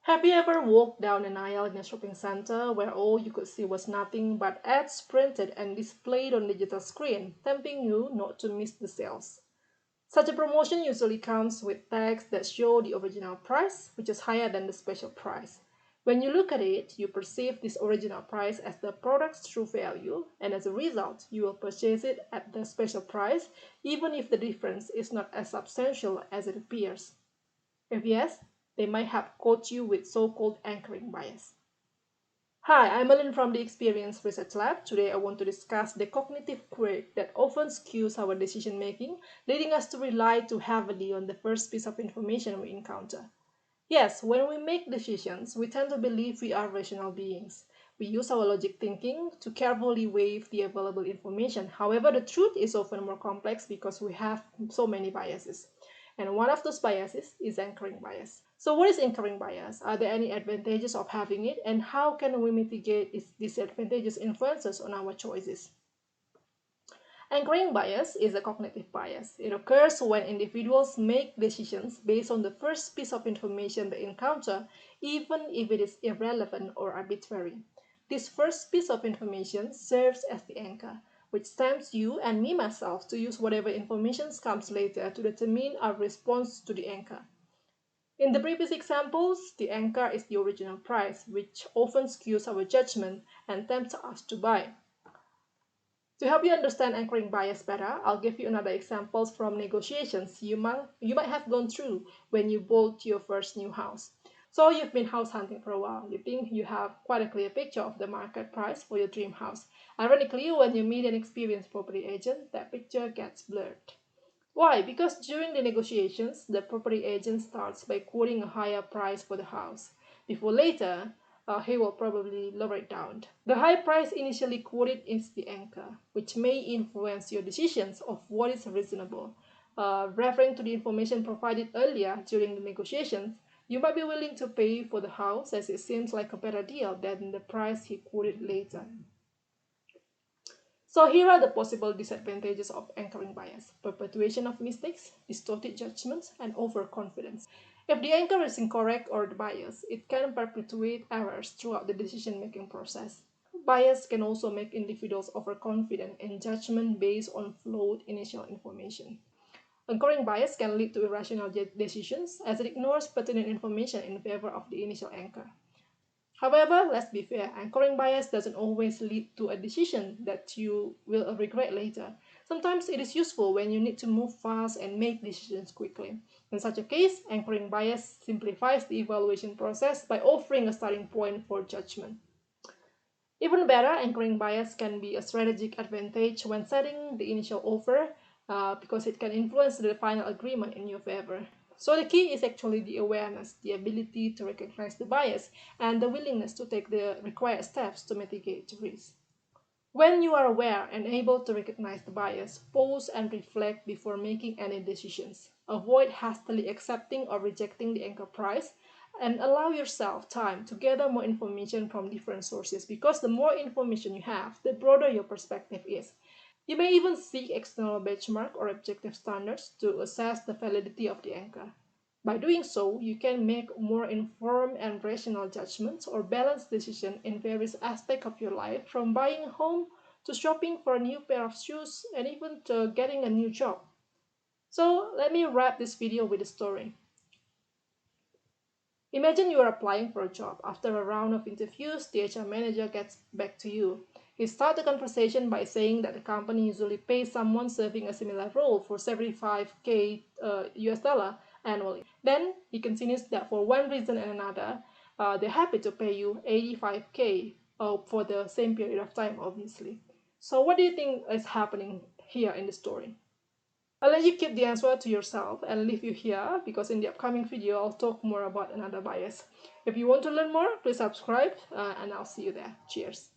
Have you ever walked down an aisle in a shopping center where all you could see was nothing but ads printed and displayed on digital screen, tempting you not to miss the sales? Such a promotion usually comes with tags that show the original price, which is higher than the special price. When you look at it, you perceive this original price as the product's true value, and as a result, you will purchase it at the special price, even if the difference is not as substantial as it appears. If yes, they might have caught you with so-called anchoring bias. Hi, I'm Ellen from the Experience Research Lab. Today I want to discuss the cognitive quirk that often skews our decision making, leading us to rely too heavily on the first piece of information we encounter. Yes, when we make decisions, we tend to believe we are rational beings. We use our logic thinking to carefully weigh the available information. However, the truth is often more complex because we have so many biases. And one of those biases is anchoring bias. So what is anchoring bias? Are there any advantages of having it? And how can we mitigate its disadvantageous influences on our choices? Anchoring bias is a cognitive bias. It occurs when individuals make decisions based on the first piece of information they encounter, even if it is irrelevant or arbitrary. This first piece of information serves as the anchor, which tempts you and me myself to use whatever information comes later to determine our response to the anchor. In the previous examples, the anchor is the original price, which often skews our judgment and tempts us to buy. To help you understand anchoring bias better, I'll give you another example from negotiations you might have gone through when you bought your first new house. So you've been house hunting for a while. You think you have quite a clear picture of the market price for your dream house. Ironically, when you meet an experienced property agent, that picture gets blurred. Why? Because during the negotiations, the property agent starts by quoting a higher price for the house. Before later, he will probably lower it down. The high price initially quoted is the anchor, which may influence your decisions of what is reasonable. Referring to the information provided earlier during the negotiations, you might be willing to pay for the house as it seems like a better deal than the price he quoted later. So here are the possible disadvantages of anchoring bias: perpetuation of mistakes, distorted judgments, and overconfidence. If the anchor is incorrect or biased, it can perpetuate errors throughout the decision-making process. Bias can also make individuals overconfident in judgment based on flawed initial information. Anchoring bias can lead to irrational decisions as it ignores pertinent information in favor of the initial anchor. However, let's be fair, anchoring bias doesn't always lead to a decision that you will regret later. Sometimes it is useful when you need to move fast and make decisions quickly. In such a case, anchoring bias simplifies the evaluation process by offering a starting point for judgment. Even better, anchoring bias can be a strategic advantage when setting the initial offer because it can influence the final agreement in your favor. So the key is actually the awareness, the ability to recognize the bias, and the willingness to take the required steps to mitigate the risk. When you are aware and able to recognize the bias, pause and reflect before making any decisions. Avoid hastily accepting or rejecting the anchor price, and allow yourself time to gather more information from different sources, because the more information you have, the broader your perspective is. You may even seek external benchmark or objective standards to assess the validity of the anchor. By doing so, you can make more informed and rational judgments or balanced decisions in various aspects of your life, from buying a home to shopping for a new pair of shoes and even to getting a new job. So let me wrap this video with a story. Imagine you are applying for a job. After a round of interviews, the HR manager gets back to you. He starts the conversation by saying that the company usually pays someone serving a similar role for 75k US dollar annually. Then he continues that for one reason and another, they're happy to pay you 85k for the same period of time, obviously. So what do you think is happening here in the story? I'll let you keep the answer to yourself and leave you here, because in the upcoming video I'll talk more about another bias. If you want to learn more, please subscribe and I'll see you there. Cheers.